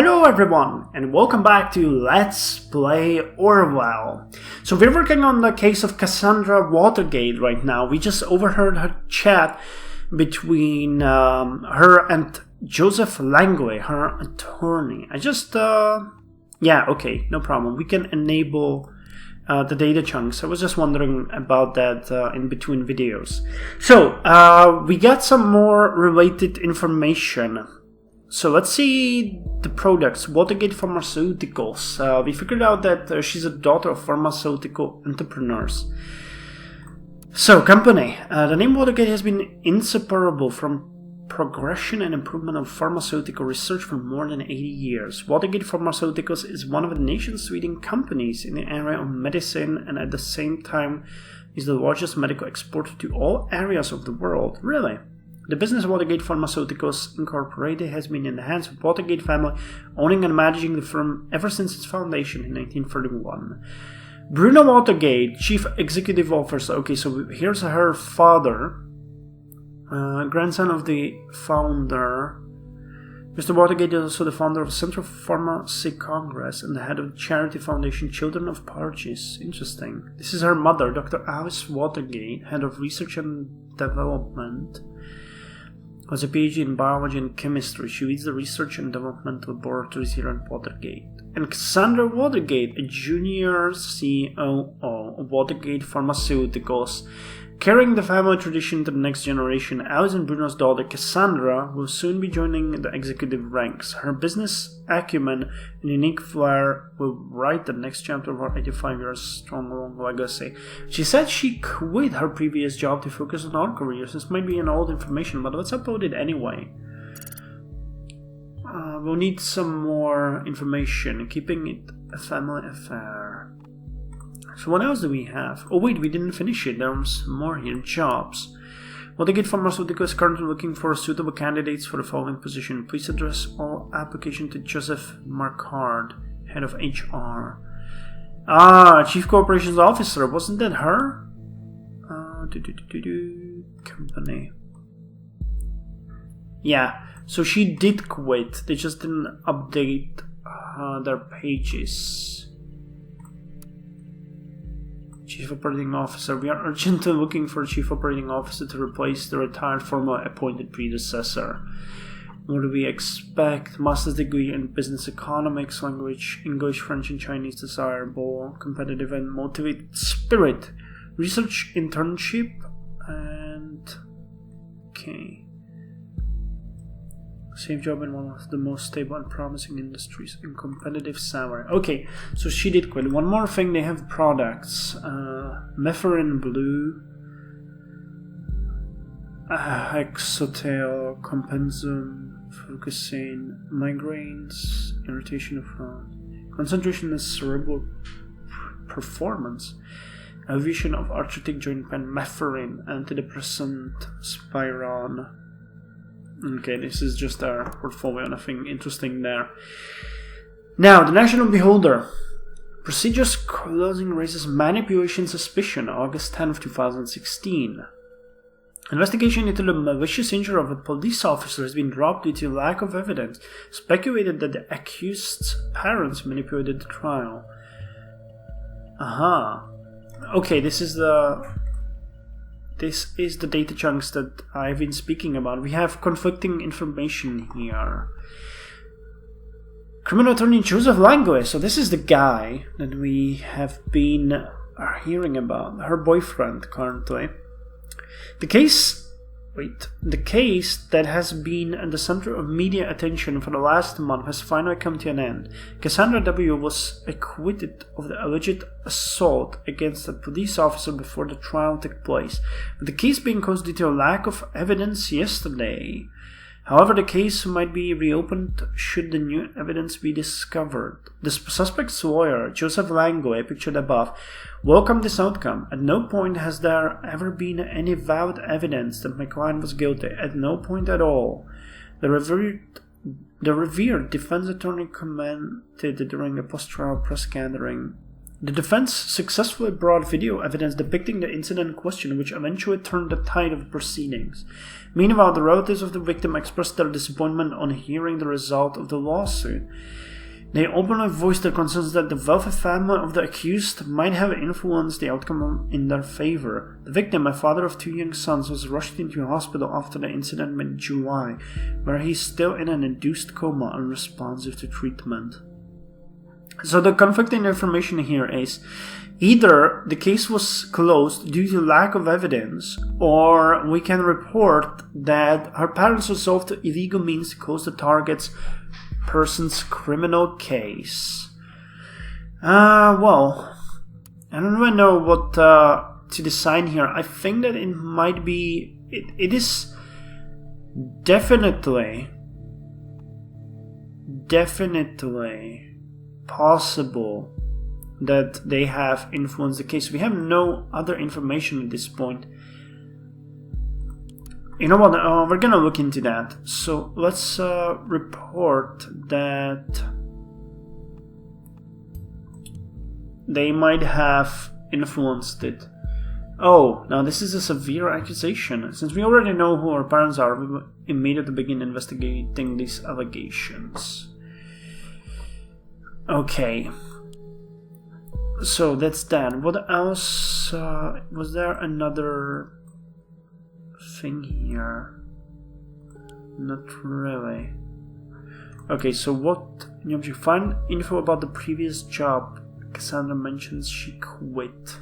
Hello everyone, and welcome back to Let's Play Orwell. So we're working on the case of Cassandra Watergate right now. We just overheard her chat between her and Joseph Langley, her attorney. Yeah, okay, no problem. We can enable the data chunks. I was just wondering about that in between videos. So, we got some more related information. So let's see the products. Watergate Pharmaceuticals. We figured out that she's a daughter of pharmaceutical entrepreneurs. So, company. The name Watergate has been inseparable from progression and improvement of pharmaceutical research for more than 80 years. Watergate Pharmaceuticals is one of the nation's leading companies in the area of medicine and at the same time is the largest medical exporter to all areas of the world. Really? The business of Watergate Pharmaceuticals Incorporated has been in the hands of the Watergate family, owning and managing the firm ever since its foundation in 1931. Bruno Watergate, Chief Executive Officer. Okay, so here's her father, grandson of the founder. Mr. Watergate is also the founder of Central Pharmacy Congress and the head of the charity foundation Children of Parches. Interesting. This is her mother, Dr. Alice Watergate, head of research and development. Has a PhD in biology and chemistry. She leads the research and development laboratories here at Watergate. And Cassandra Watergate, a junior COO of Watergate Pharmaceuticals, carrying the family tradition to the next generation. Alice and Bruno's daughter Cassandra will soon be joining the executive ranks. Her business acumen and unique flair will write the next chapter of her 85 years strong long legacy. She said she quit her previous job to focus on art careers. This might be an old information, but let's upload it anyway. We'll need some more information, keeping it a family affair. So what else do we have? Oh wait, we didn't finish it. There's more here. Jobs. Watergate Pharmaceuticals is currently looking for suitable candidates for the following position. Please address all application to Joseph Marcard, head of HR. Chief Corporations Officer. Wasn't that her? Company. Yeah, so she did quit. They just didn't update their pages. Chief Operating Officer. We are urgently looking for a Chief Operating Officer to replace the retired former appointed predecessor. What do we expect? Master's degree in Business Economics, language, English, French, and Chinese desirable, competitive and motivated spirit, research internship, and... okay. Safe job in one of the most stable and promising industries and competitive salary. Okay, so she did quit. One more thing, they have products. Mepherin Blue, Hexotel, Compensum, Focusing, migraines, irritation of concentration and cerebral performance, elevation of arthritic joint pain, Mepherin, antidepressant, Spiron. Okay, this is just our portfolio, nothing interesting there. Now, the National Beholder. Procedures closing raises manipulation suspicion, August 10th, 2016. Investigation into the malicious injury of a police officer has been dropped due to lack of evidence. Speculated that the accused's parents manipulated the trial. Okay, this is the data chunks that I've been speaking about. We have conflicting information here. Criminal attorney Joseph Langley. So this is the guy that we have been hearing about. Her boyfriend currently. The case that has been at the center of media attention for the last month has finally come to an end. Cassandra W. was acquitted of the alleged assault against a police officer before the trial took place, with the case being closed due to a lack of evidence yesterday. However, the case might be reopened should the new evidence be discovered. The suspect's lawyer, Joseph Langley, pictured above, welcomed this outcome. At no point has there ever been any valid evidence that my client was guilty. At no point at all. The revered defense attorney commented during a post-trial press gathering. The defense successfully brought video evidence depicting the incident in question, which eventually turned the tide of the proceedings. Meanwhile, the relatives of the victim expressed their disappointment on hearing the result of the lawsuit. They openly voiced their concerns that the wealthy family of the accused might have influenced the outcome in their favor. The victim, a father of 2 young sons, was rushed into hospital after the incident mid-July, where he is still in an induced coma unresponsive to treatment. So the conflicting information here is either the case was closed due to lack of evidence, or we can report that her parents resolved to illegal means to close the target's person's criminal case. Well, I don't really know what to decide here. I think that it might be... It is definitely possible that they have influenced the case. We have no other information at this point. You know what, we're gonna look into that. So let's report that they might have influenced it. Oh, now this is a severe accusation. Since we already know who our parents are, we will immediately begin investigating these allegations. Okay. So that's that. What else? Was there another thing here? Not really. Okay, so what? You find info about the previous job. Cassandra mentions she quit.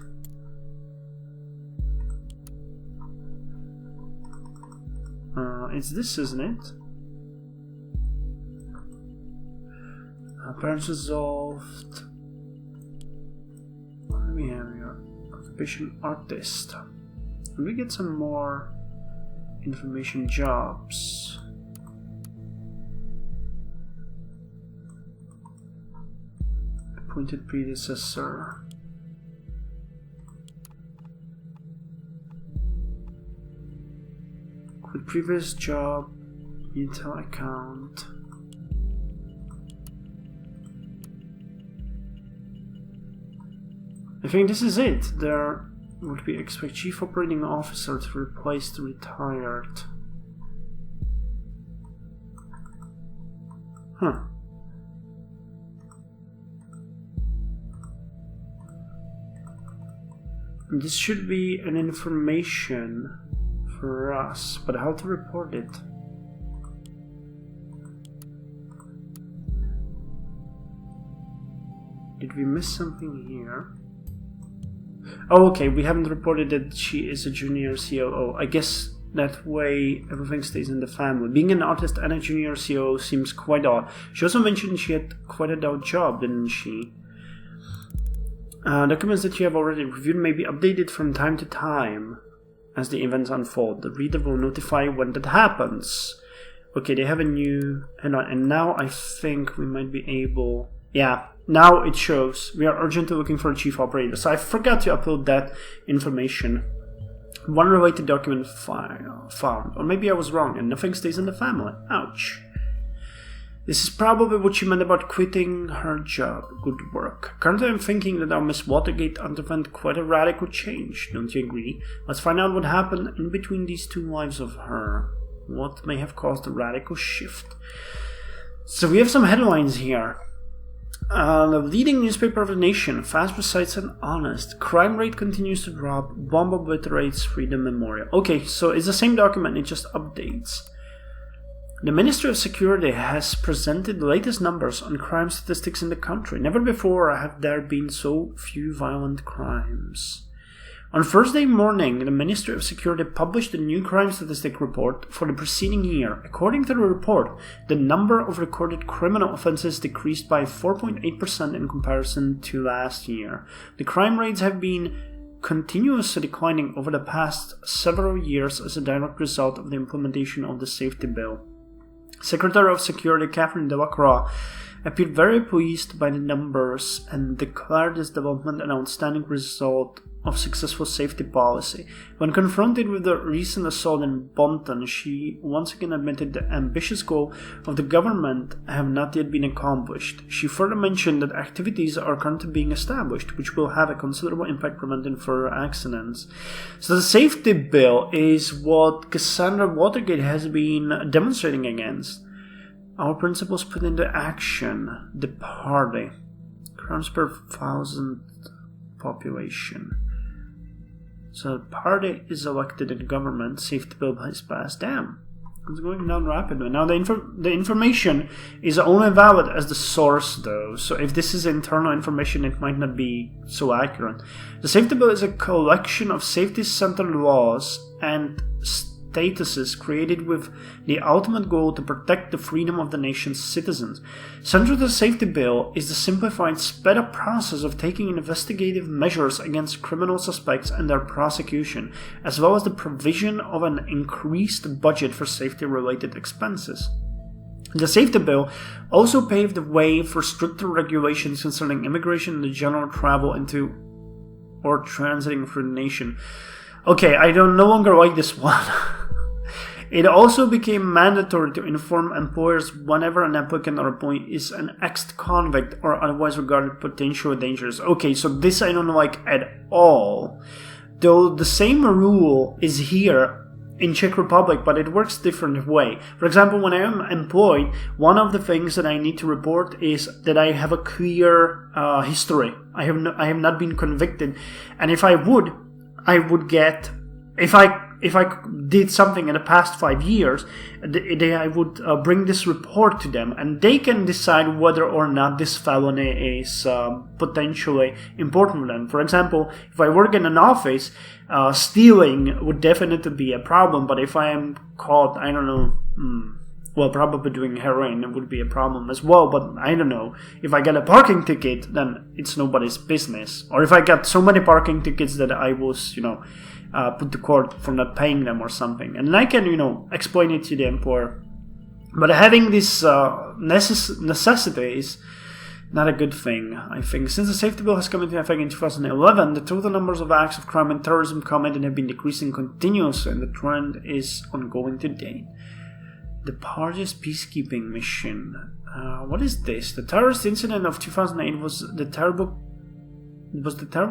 It's this, isn't it? Parents resolved. What do we have here? Occupation artist. And we get some more information. Jobs. Appointed predecessor. Quit previous job. Intel account. I think this is it. There would be expect chief operating officer to replace the retired. Huh. This should be an information for us, but how to report it? Did we miss something here? Oh, okay, we haven't reported that she is a junior COO. I guess that way everything stays in the family. Being an artist and a junior COO seems quite odd. She also mentioned she had quite a dull job, didn't she? Documents that you have already reviewed may be updated from time to time as the events unfold. The reader will notify when that happens. Okay, they have a new... And now I think we might be able... Yeah, now it shows. We are urgently looking for a chief operator. So I forgot to upload that information. One related document found. Or maybe I was wrong and nothing stays in the family. Ouch. This is probably what she meant about quitting her job. Good work. Currently I'm thinking that our Miss Watergate underwent quite a radical change. Don't you agree? Let's find out what happened in between these two lives of her. What may have caused the radical shift? So we have some headlines here. The leading newspaper of the nation, fast, precise, and honest. Crime rate continues to drop. Bomb obliterates Freedom Memorial. Okay, so it's the same document, it just updates. The Ministry of Security has presented the latest numbers on crime statistics in the country. Never before have there been so few violent crimes. On Thursday morning, the Ministry of Security published a new crime statistic report for the preceding year. According to the report, the number of recorded criminal offenses decreased by 4.8% in comparison to last year. The crime rates have been continuously declining over the past several years as a direct result of the implementation of the safety bill. Secretary of Security Catherine Delacroix appeared very pleased by the numbers and declared this development an outstanding result of successful safety policy. When confronted with the recent assault in Bonton, she once again admitted the ambitious goal of the government have not yet been accomplished. She further mentioned that activities are currently being established, which will have a considerable impact preventing further accidents. So the safety bill is what Cassandra Watergate has been demonstrating against. Our principles put into action. The party. Crimes per 1,000 population. So the party is elected in government, safety bill is passed. Damn, it's going down rapidly. Now the information is only valid as the source though, so if this is internal information it might not be so accurate. The safety bill is a collection of safety-centered laws and statuses created with the ultimate goal to protect the freedom of the nation's citizens. Central to the safety bill is the simplified, sped-up process of taking investigative measures against criminal suspects and their prosecution, as well as the provision of an increased budget for safety-related expenses. The safety bill also paved the way for stricter regulations concerning immigration and the general travel into or transiting through the nation. Okay, I don't no longer like this one. It also became mandatory to inform employers whenever an applicant or employee is an ex-convict or otherwise regarded potentially dangerous. Okay, so this I don't like at all. Though the same rule is here in Czech Republic, but it works different way. For example, when I am employed, one of the things that I need to report is that I have a clear history. I have not been convicted, and if I would get, if I did something in the past 5 years, I would bring this report to them, and they can decide whether or not this felony is potentially important for them. For example, if I work in an office, stealing would definitely be a problem, but if I am caught, I don't know, probably doing heroin, it would be a problem as well, but I don't know. If I get a parking ticket, then it's nobody's business. Or if I got so many parking tickets that I was, put to court for not paying them or something. And I can, explain it to the employer. But having this necessity is not a good thing, I think. Since the safety bill has come into effect in 2011, the total numbers of acts of crime and terrorism committed have been decreasing continuously, and the trend is ongoing today. The party's peacekeeping mission. What is this? The terrorist incident of 2008 was the terrible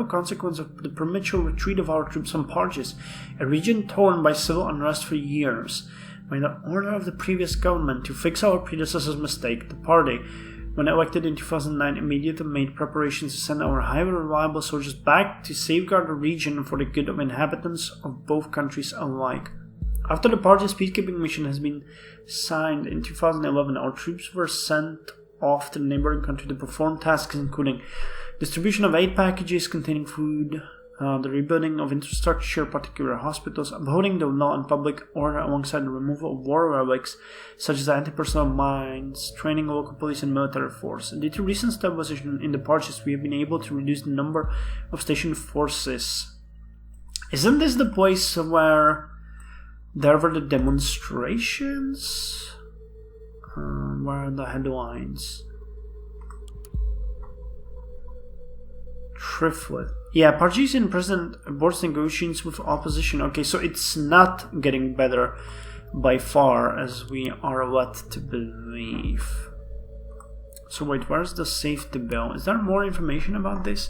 consequence of the premature retreat of our troops from Parges, a region torn by civil unrest for years. By the order of the previous government to fix our predecessor's mistake, the party, when elected in 2009, immediately made preparations to send our highly reliable soldiers back to safeguard the region for the good of inhabitants of both countries alike. After the party's peacekeeping mission has been signed in 2011, our troops were sent off to the neighboring country to perform tasks including distribution of aid packages containing food, the rebuilding of infrastructure, particularly hospitals, upholding the law and public order alongside the removal of war relics such as anti-personnel mines, training local police and military force. Due to recent stabilization in the Parches, we have been able to reduce the number of stationed forces. Isn't this the place where there were the demonstrations? Where are the headlines? Triflet. Yeah, Pargesian president boards negotiations with opposition. Okay, so it's not getting better by far, as we are led to believe. So wait, where's the safety bill? Is there more information about this?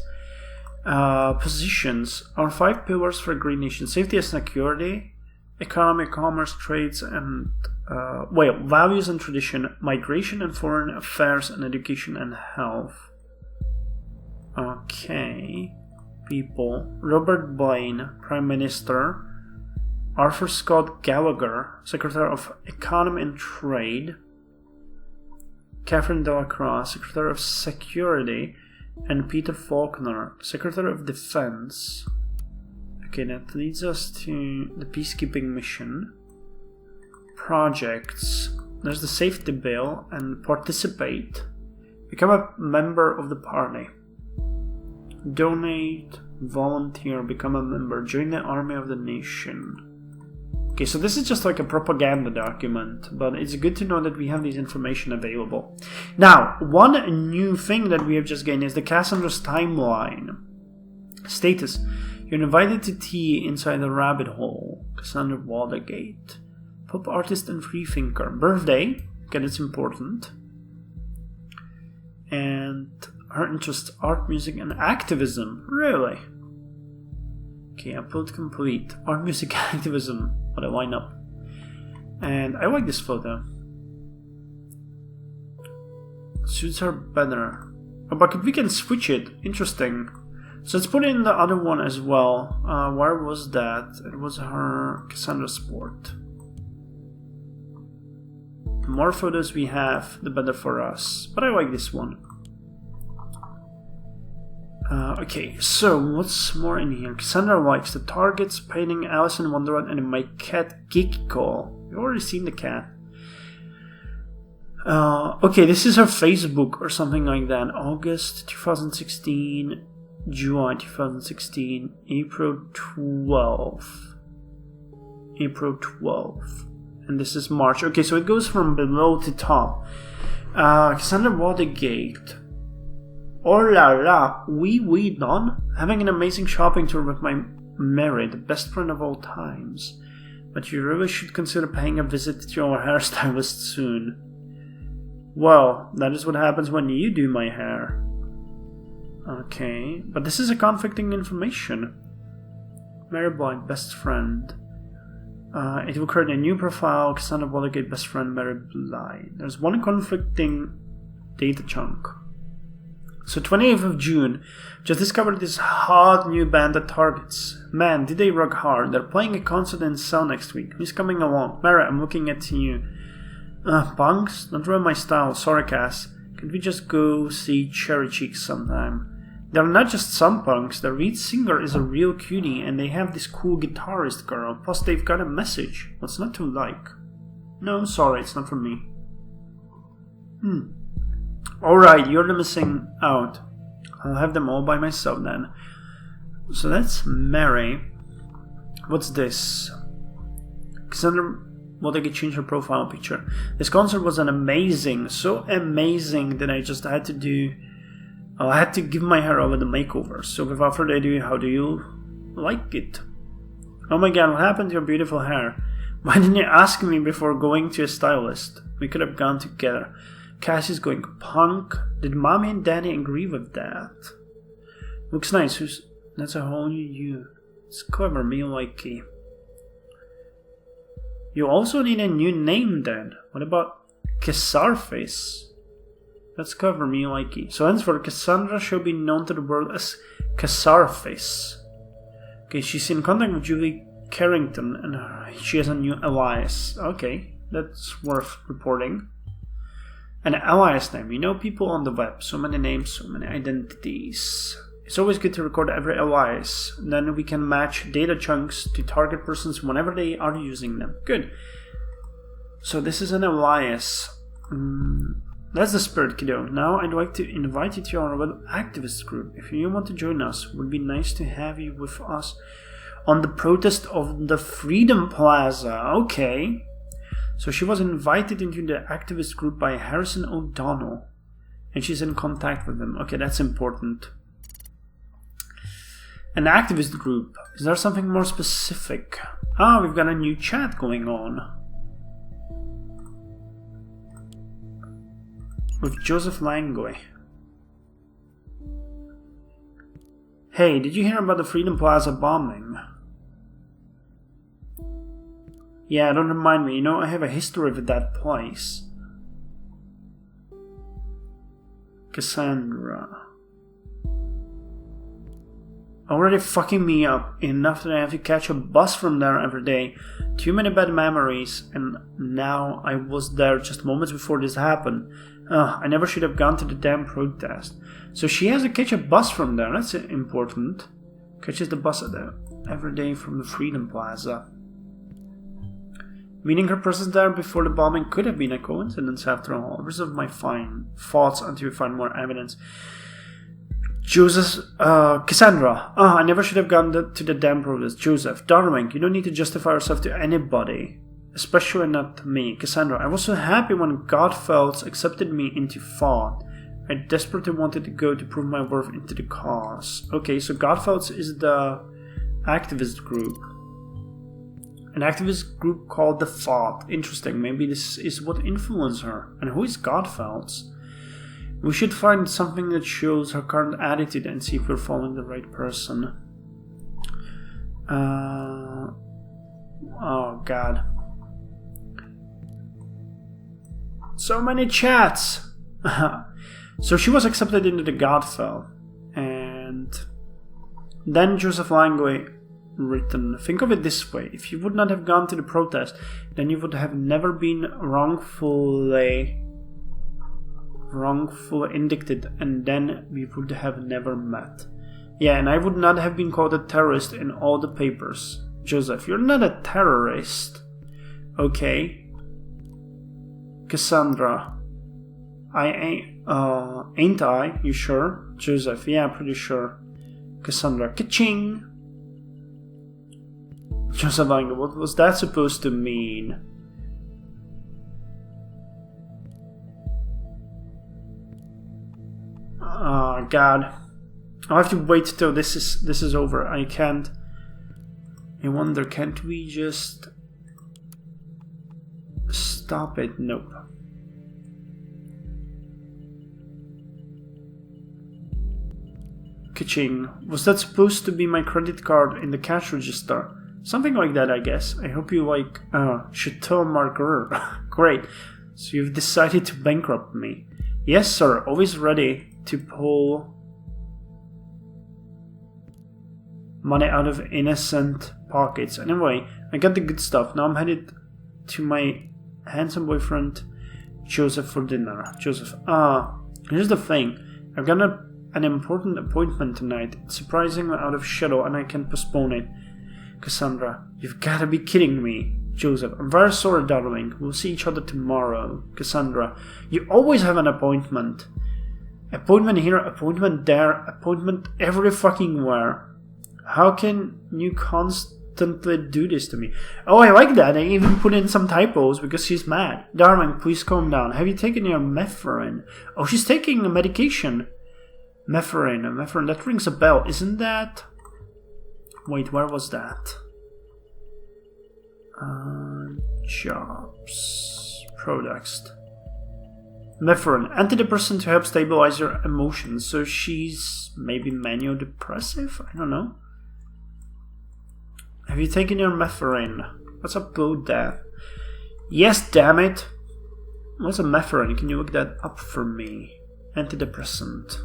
Positions. Our 5 pillars for a green nation. Safety and security, economy, commerce, trades, and values and tradition, migration and foreign affairs, and education and health. Okay. People. Robert Blaine, Prime Minister. Arthur Scott Gallagher, Secretary of Economy and Trade. Catherine Delacroix, Secretary of Security. And Peter Faulkner, Secretary of Defense. Okay, that leads us to the peacekeeping mission. Projects. There's the safety bill and participate. Become a member of the party. Donate, volunteer, become a member, join the army of the nation. Okay, so this is just like a propaganda document, but it's good to know that we have this information available. Now, one new thing that we have just gained is the Cassandra's timeline. Status. You're invited to tea inside the rabbit hole. Cassandra Watergate. Pop artist and freethinker. Birthday. Okay, that's important. And her interests, art, music, and activism. Really? Okay, upload complete. Art, music, activism. What a lineup. And I like this photo. Suits her better. Oh, but we can switch it. Interesting. So let's put in the other one as well. Where was that? It was her Cassandra Sport. The more photos we have, the better for us. But I like this one. Okay, so what's more in here? Cassandra likes the targets, painting, Alice in Wonderland, and my cat Geekko. You've already seen the cat. Okay, this is her Facebook or something like that. August 2016, July 2016, April 12th. April 12th. And this is March. Okay, so it goes from below to top. Cassandra Watergate. Oh la la, oui done. Having an amazing shopping tour with my Mary, the best friend of all times. But you really should consider paying a visit to your hairstylist soon. Well, that is what happens when you do my hair. Okay, but this is a conflicting information. Mary Blind, best friend. It will create a new profile, Cassandra Watergate, best friend, Mary Blind. There's one conflicting data chunk. So 28th of June, just discovered this hot new band at Targets. Man, did they rock hard. They're playing a concert in Cell next week. Who's coming along? Mary, I'm looking at you. Punks? Not really my style. Sorry, Cass. Can't we just go see Cherry Cheeks sometime? They're not just some punks. The lead singer is a real cutie, and they have this cool guitarist girl. Plus, they've got a message. What's not to like? No, sorry, it's not for me. Alright, you're the missing out. I'll have them all by myself then. So that's Mary. What's this? Cassandra Watergate changed her profile picture. This concert was so amazing that I just had to I had to give my hair over the makeover. So without further ado, how do you like it? Oh my god, what happened to your beautiful hair? Why didn't you ask me before going to a stylist? We could have gone together. Cassie's going punk. Did mommy and daddy agree with that? Looks nice. That's a whole new you. It's clever, me likey. You also need a new name then. What about Cassarface? That's clever, me likey. So henceforth, Cassandra shall be known to the world as Cassarface. Okay, she's in contact with Julie Carrington and she has a new alias. Okay, that's worth reporting. An alias name. You know, people on the web. So many names, so many identities. It's always good to record every alias. Then we can match data chunks to target persons whenever they are using them. Good. So this is an alias. That's the spirit, kiddo. Now I'd like to invite you to our web activist group. If you want to join us, it would be nice to have you with us on the protest of the Freedom Plaza. Okay. So she was invited into the activist group by Harrison O'Donnell. And she's in contact with them. Okay, that's important. An activist group. Is there something more specific? We've got a new chat going on. With Joseph Langoy. Hey, did you hear about the Freedom Plaza bombing? Yeah, don't remind me. You know, I have a history with that place. Cassandra. Already fucking me up enough that I have to catch a bus from there every day. Too many bad memories, and now I was there just moments before this happened. I never should have gone to the damn protest. So she has to catch a bus from there. That's important. Catches the bus every day from the Freedom Plaza. Meaning her presence there before the bombing could have been a coincidence after all. Reserve my fine thoughts until we find more evidence. Cassandra. I never should have gone to the damn protest. Joseph, darling, you don't need to justify yourself to anybody. Especially not me. Cassandra, I was so happy when Godfelds accepted me into thought. I desperately wanted to go to prove my worth into the cause. Okay, so Godfelds is the activist group. An activist group called The Thought. Interesting, maybe this is what influenced her. And who is Godfelds? We should find something that shows her current attitude and see if we're following the right person. Oh god. So many chats! So she was accepted into the Godfell. And then Joseph Langley written, think of it this way, if you would not have gone to the protest, then you would have never been wrongfully indicted, and then we would have never met. Yeah, and I would not have been called a terrorist in all the papers. Joseph, you're not a terrorist. Okay. Cassandra, ain't I? You sure? Joseph, yeah, pretty sure. Cassandra, ka-ching! Joseph Lange, what was that supposed to mean? Oh god. I'll have to wait till this is over. I can't. I wonder, can't we just stop it? Nope. Ka-ching. Was that supposed to be my credit card in the cash register? Something like that, I guess. I hope you like Chateau Marguerite. Great. So you've decided to bankrupt me. Yes, sir. Always ready to pull money out of innocent pockets. Anyway, I got the good stuff. Now I'm headed to my handsome boyfriend, Joseph, for dinner. Joseph, here's the thing. I've got an important appointment tonight. It's surprisingly out of shadow and I can postpone it. Cassandra, you've got to be kidding me. Joseph, I'm very sorry, darling. We'll see each other tomorrow. Cassandra, you always have an appointment. Appointment here, appointment there, appointment every fucking where. How can you constantly do this to me? Oh, I like that. I even put in some typos because she's mad. Darling, please calm down. Have you taken your mephrine? Oh, she's taking a medication. Mephrine, that rings a bell. Isn't that... Wait, where was that? Jobs. Products. Mephrine, antidepressant to help stabilize your emotions. So she's maybe maniodepressive? I don't know. Have you taken your mephrine? What's up with that? Yes, damn it. What's a mephrine? Can you look that up for me? Antidepressant.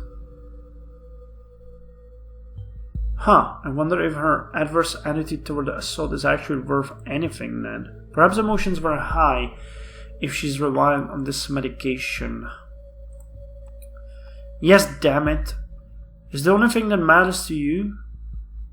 Huh, I wonder if her adverse attitude toward the assault is actually worth anything then. Perhaps emotions were high if she's relying on this medication. Yes, damn it. Is the only thing that matters to you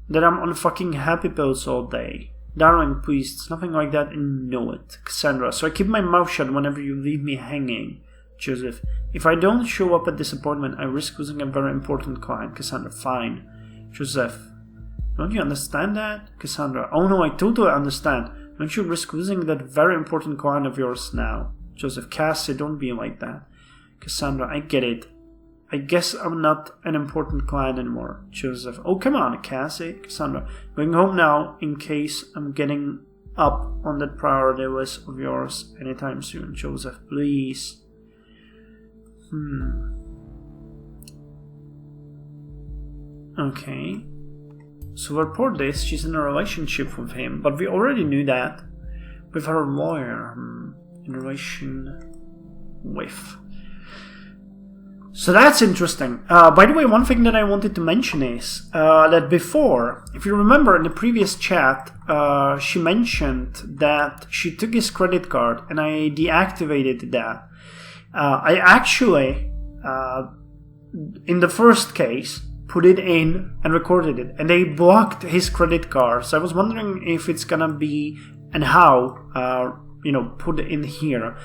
that I'm on fucking happy pills all day? Darling, please, it's nothing like that and know it. Cassandra, so I keep my mouth shut whenever you leave me hanging. Joseph, if I don't show up at this appointment, I risk losing a very important client. Cassandra, fine. Joseph, don't you understand that? Cassandra, oh no, I totally understand. Don't you risk losing that very important client of yours now? Joseph, Cassie, don't be like that. Cassandra, I get it. I guess I'm not an important client anymore. Joseph, oh come on, Cassie. Cassandra, going home now in case I'm getting up on that priority list of yours anytime soon. Joseph, please. Okay. So report this, she's in a relationship with him, but we already knew that. With her lawyer. In relation with. So that's interesting. By the way, one thing that I wanted to mention is that before, if you remember in the previous chat, she mentioned that she took his credit card and I deactivated that. I actually, in the first case, put it in and recorded it, and they blocked his credit card. So I was wondering if it's gonna be and how, put it in here.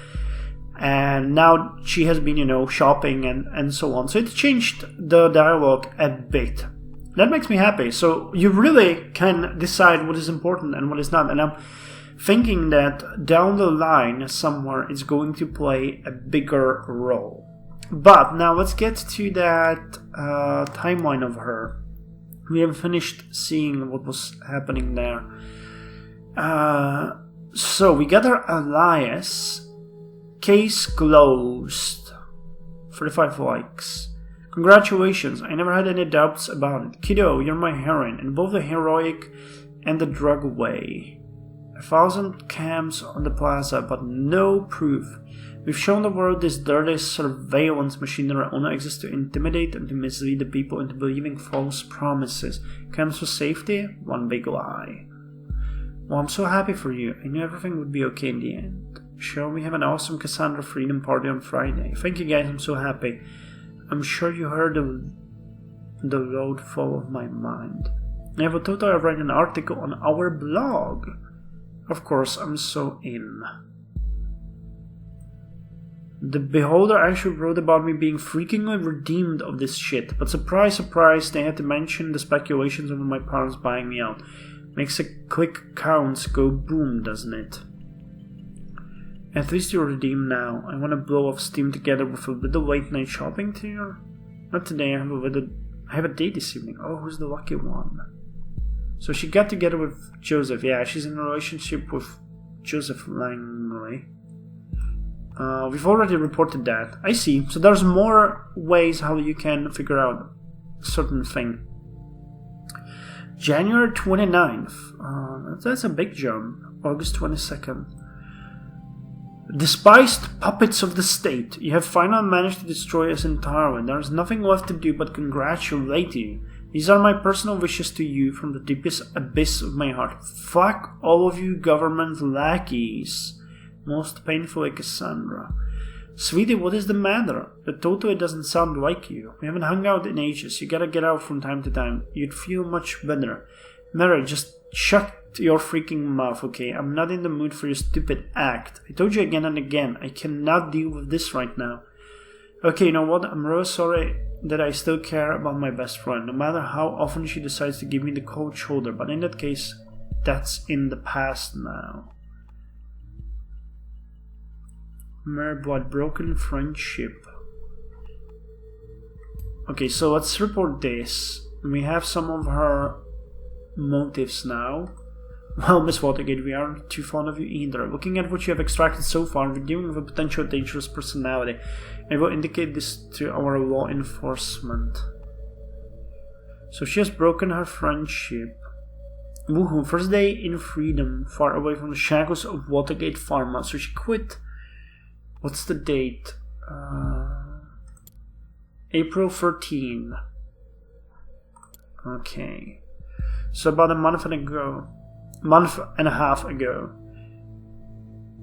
And now she has been, shopping and so on. So it changed the dialogue a bit. That makes me happy. So you really can decide what is important and what is not. And I'm thinking that down the line somewhere it's going to play a bigger role. But now let's get to that timeline of her. We have finished seeing what was happening there. So we got our alias. Case closed. 35 likes. Congratulations, I never had any doubts about it. Kiddo, you're my heroine, in both the heroic and the drug way. 1,000 cams on the plaza, but no proof. We've shown the world this dirty surveillance machinery only exists to intimidate and to mislead the people into believing false promises. Cams for safety? One big lie. Well, I'm so happy for you. I knew everything would be okay in the end. Sure, we have an awesome Cassandra Freedom Party on Friday. Thank you guys, I'm so happy. I'm sure you heard the road fall of my mind. I have a total of written an article on our blog. Of course, I'm so in. The Beholder actually wrote about me being freakingly redeemed of this shit, but surprise, surprise, they had to mention the speculations over my parents buying me out. Makes the click counts go boom, doesn't it? At least you're redeemed now. I want to blow off steam together with a little late night shopping tour. Not today, I have a date this evening. Oh, who's the lucky one? So she got together with Joseph. Yeah, she's in a relationship with Joseph Langley. We've already reported that. I see. So there's more ways how you can figure out a certain thing. January 29th. That's a big jump. August 22nd. Despised puppets of the state, you have finally managed to destroy us entirely. There is nothing left to do but congratulate you. These are my personal wishes to you from the deepest abyss of my heart. Fuck all of you government lackeys. Most painfully, Cassandra. Sweetie, what is the matter? That totally doesn't sound like you. We haven't hung out in ages. You gotta get out from time to time. You'd feel much better. Mary, just shut your freaking mouth, okay? I'm not in the mood for your stupid act. I told you again and again, I cannot deal with this right now. Okay, you know what? I'm really sorry that I still care about my best friend, no matter how often she decides to give me the cold shoulder, but in that case, that's in the past now. Mary Blood, broken friendship. Okay, so let's report this. We have some of her motives now. Well, Miss Watergate, we aren't too fond of you either. Looking at what you have extracted so far, we're dealing with a potential dangerous personality. I will indicate this to our law enforcement. So she has broken her friendship. Woohoo, first day in freedom, far away from the shackles of Watergate Pharma. So she quit. What's the date? April 13. Okay. So about a month and a half ago.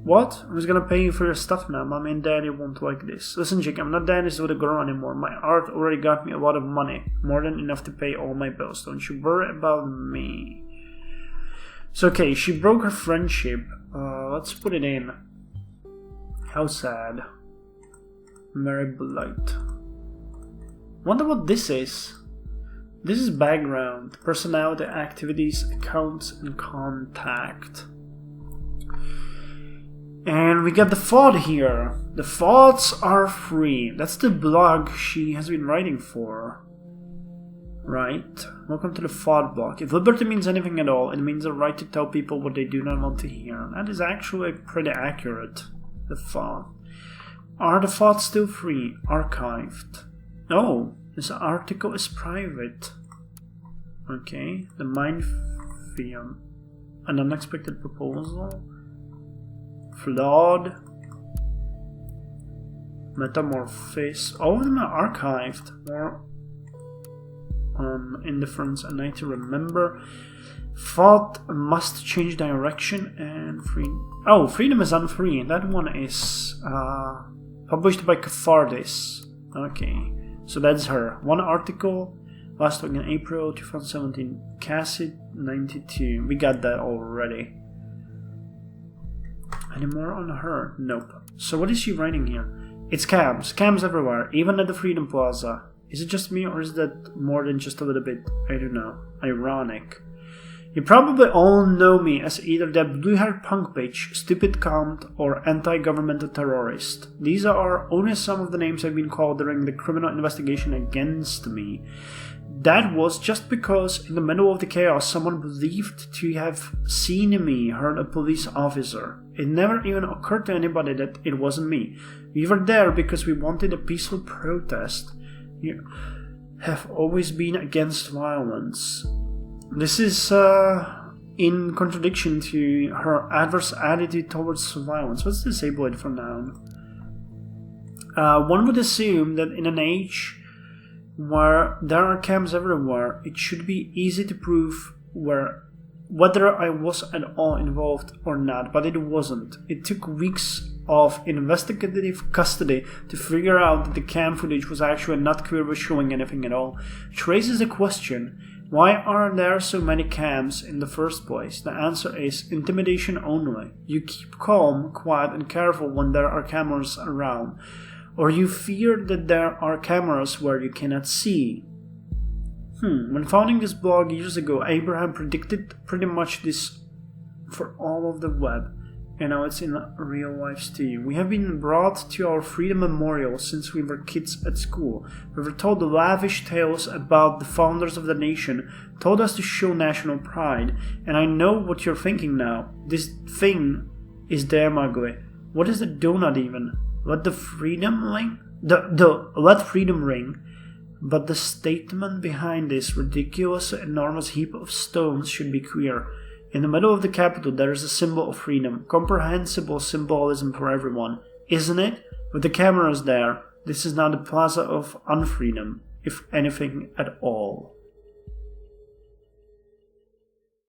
What? Who's gonna pay you for your stuff now? Mommy and Daddy won't like this. Listen, Jake, I'm not daddy's little girl anymore. My art already got me a lot of money. More than enough to pay all my bills. Don't you worry about me. So okay, she broke her friendship. Let's put it in. How sad. Mary Blight. Wonder what this is. This is background, personality, activities, accounts, and contact. And we got the FOD here. The FODs are free. That's the blog she has been writing for. Right? Welcome to the FOD blog. If liberty means anything at all, it means the right to tell people what they do not want to hear. That is actually pretty accurate. The FOD. Are the FODs still free? Archived. Oh, this article is private. Okay. The Mindfield. An unexpected proposal. Flawed. Metamorphosis. All of them are archived. More indifference, a night to remember. Thought must change direction and free. Oh, freedom is unfree. That one is published by Cathardis. Okay, so that's her. One article, last week in April 2017. Cassid 92. We got that already. Any more on her? Nope. So what is she writing here? It's cams. Cams everywhere, even at the Freedom Plaza. Is it just me, or is that more than just a little bit, I don't know, ironic? You probably all know me as either the blue-haired punk bitch, stupid cunt, or anti-governmental terrorist. These are only some of the names I've been called during the criminal investigation against me. That was just because in the middle of the chaos someone believed to have seen me hurt a police officer. It never even occurred to anybody that it wasn't me. We were there because we wanted a peaceful protest. You have always been against violence. This is in contradiction to her adverse attitude towards violence. Let's disable it for now. One would assume that in an age where there are cams everywhere, it should be easy to prove whether I was at all involved or not, but it wasn't. It took weeks of investigative custody to figure out that the cam footage was actually not clearly showing anything at all, which raises the question, why are there so many cams in the first place? The answer is intimidation only. You keep calm, quiet, and careful when there are cameras around, or you fear that there are cameras where you cannot see. When founding this blog years ago, Abraham predicted pretty much this for all of the web. And now it's in real life too. We have been brought to our freedom memorial since we were kids at school. We were told lavish tales about the founders of the nation, told us to show national pride. And I know what you're thinking now. This thing is damn ugly. What is the donut even? Let the freedom ring? Let freedom ring. But the statement behind this ridiculous, enormous heap of stones should be clear. In the middle of the Capitol there is a symbol of freedom, comprehensible symbolism for everyone, isn't it? With the cameras there, this is now the plaza of unfreedom, if anything at all.